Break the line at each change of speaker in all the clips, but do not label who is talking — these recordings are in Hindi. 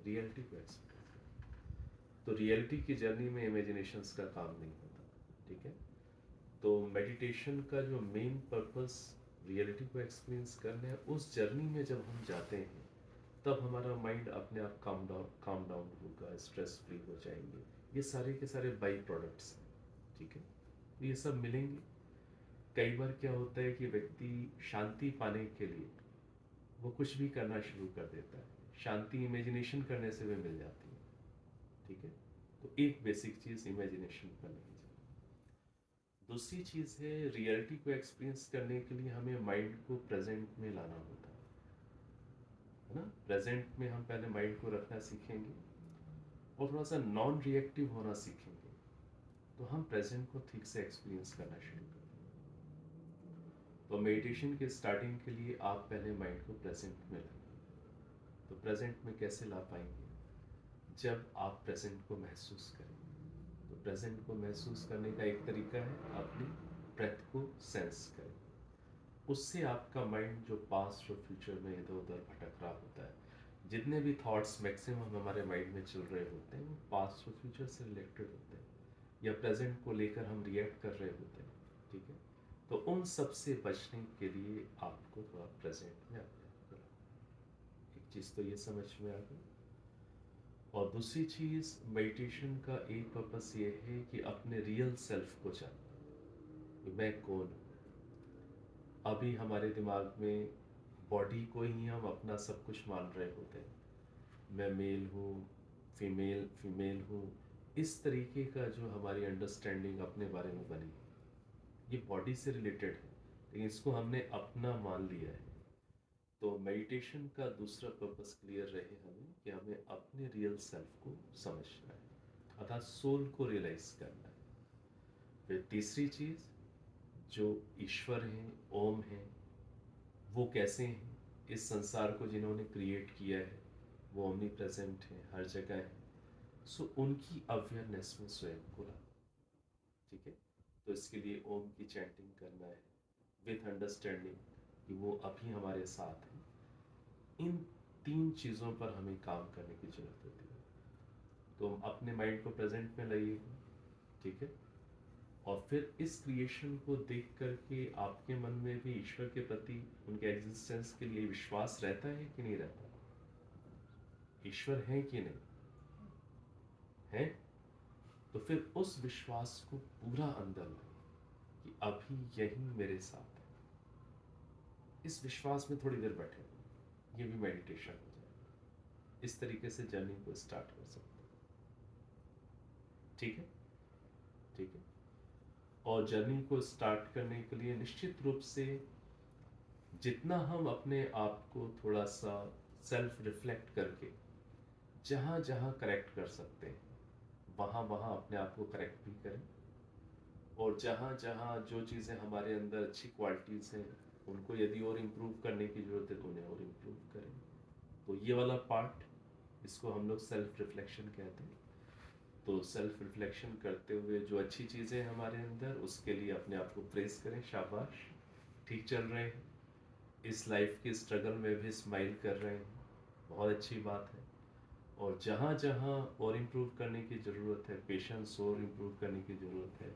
रियलिटी को एक्सपीरियंस करना। तो रियलिटी की जर्नी में इमेजिनेशंस का काम नहीं होता, ठीक है। तो मेडिटेशन का जो मेन पर्पस रियलिटी को एक्सपीरियंस करना है, उस जर्नी में जब हम जाते हैं तब हमारा माइंड अपने आप काम डाउन होगा, स्ट्रेस फ्री हो जाएंगे। ये सारे के सारे बाई प्रोडक्ट्स हैं, ठीक है। तो ये सब मिलेंगे। कई बार क्या होता है कि व्यक्ति शांति पाने के लिए वो कुछ भी करना शुरू कर देता है, शांति इमेजिनेशन करने से भी मिल जाती है, ठीक है। तो एक बेसिक चीज इमेजिनेशन करने की जरूरत। दूसरी चीज है रियलिटी को एक्सपीरियंस करने के लिए हमें माइंड को प्रेजेंट में लाना होता है ना। प्रेजेंट में हम पहले माइंड को रखना सीखेंगे और थोड़ा सा नॉन रिएक्टिव होना सीखेंगे, तो हम प्रेजेंट को ठीक से एक्सपीरियंस करना शुरू कर देंगे। तो मेडिटेशन के स्टार्टिंग के लिए आप पहले माइंड को प्रेजेंट में लाइए। तो प्रेजेंट में कैसे ला पाएंगे? जब आप प्रेजेंट को महसूस करें। तो प्रेजेंट को महसूस करने का एक तरीका है अपनी ब्रेथ को सेंस करें। उससे आपका माइंड जो पास्ट और फ्यूचर में इधर उधर भटक रहा होता है, जितने भी थॉट्स मैक्सिमम हमारे माइंड में चल रहे होते हैं वो पास्ट और फ्यूचर से रिलेटेड होते हैं, या प्रेजेंट को लेकर हम रिएक्ट कर रहे होते हैं, ठीक है। तो उन सब से बचने के लिए आपको थोड़ा प्रेजेंट में अपने आप को लाना। एक चीज़ तो ये समझ में आ गई। और दूसरी चीज़, मेडिटेशन का एक पर्पस ये है कि अपने रियल सेल्फ को जानना कि मैं कौन हूँ। अभी हमारे दिमाग में बॉडी को ही हम अपना सब कुछ मान रहे होते हैं। मैं मेल हूँ, फीमेल फीमेल हूँ, इस तरीके का जो हमारी अंडरस्टैंडिंग अपने बारे में बनी है ये बॉडी से रिलेटेड है, लेकिन इसको हमने अपना मान लिया है। तो मेडिटेशन का दूसरा पर्पस क्लियर रहे हमें कि हमें अपने रियल सेल्फ को समझना है, अर्थात सोल को रियलाइज करना है। फिर तीसरी चीज, जो ईश्वर हैं, ओम हैं, वो कैसे हैं, इस संसार को जिन्होंने क्रिएट किया है वो ओमनी प्रेजेंट है, हर जगह है। सो उनकी अवेयरनेस में स्वयं को लाना, ठीक है। तो इसके लिए ओम की चैंटिंग करना है विथ अंडरस्टैंडिंग कि वो अभी हमारे साथ हैं। इन तीन चीज़ों पर हमें काम करने की जरूरत होती है। तो हम अपने माइंड को प्रेजेंट में लाइएगा, ठीक है। और फिर इस क्रिएशन को देख करके आपके मन में भी ईश्वर के प्रति, उनके एग्जिस्टेंस के लिए विश्वास रहता है कि नहीं रहता? ईश्वर है कि नहीं है? तो फिर उस विश्वास को पूरा अंदर लाइए कि अभी यही मेरे साथ है। इस विश्वास में थोड़ी देर बैठे, ये भी मेडिटेशन हो जाए। इस तरीके से जर्नी को स्टार्ट कर सकते हैं, ठीक है, ठीक है। और जर्नी को स्टार्ट करने के लिए निश्चित रूप से जितना हम अपने आप को थोड़ा सा सेल्फ रिफ्लेक्ट करके जहाँ जहाँ करेक्ट कर सकते हैं वहाँ वहाँ अपने आप को करेक्ट भी करें। और जहाँ जहाँ जो चीज़ें हमारे अंदर अच्छी क्वालिटीज़ हैं उनको यदि और इम्प्रूव करने की ज़रूरत है तो उन्हें और इम्प्रूव करें। तो ये वाला पार्ट, इसको हम लोग सेल्फ रिफ्लेक्शन कहते हैं। तो सेल्फ रिफ्लेक्शन करते हुए जो अच्छी चीज़ें हैं हमारे अंदर, उसके लिए अपने आप को प्रेस करें, शाबाश, ठीक चल रहे हैं, इस लाइफ के स्ट्रगल में भी स्माइल कर रहे हैं, बहुत अच्छी बात है। और जहाँ जहाँ और इम्प्रूव करने की ज़रूरत है, पेशेंस और इम्प्रूव करने की ज़रूरत है,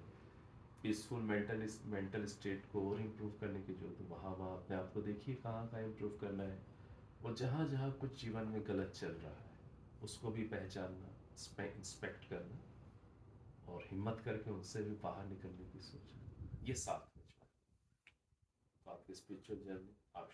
पीसफुल मेंटल स्टेट को और इम्प्रूव करने की जरूरत है, वहाँ वहाँ अपने आप को देखिए कहाँ कहाँ इम्प्रूव करना है। और जहाँ जहाँ कुछ जीवन में गलत चल रहा है उसको भी पहचानना, इंस्पेक्ट करना और हिम्मत करके उनसे भी बाहर निकलने की सोचना, ये साथ में चलना। तो आपकी स्पिरिचुअल जर्नी आप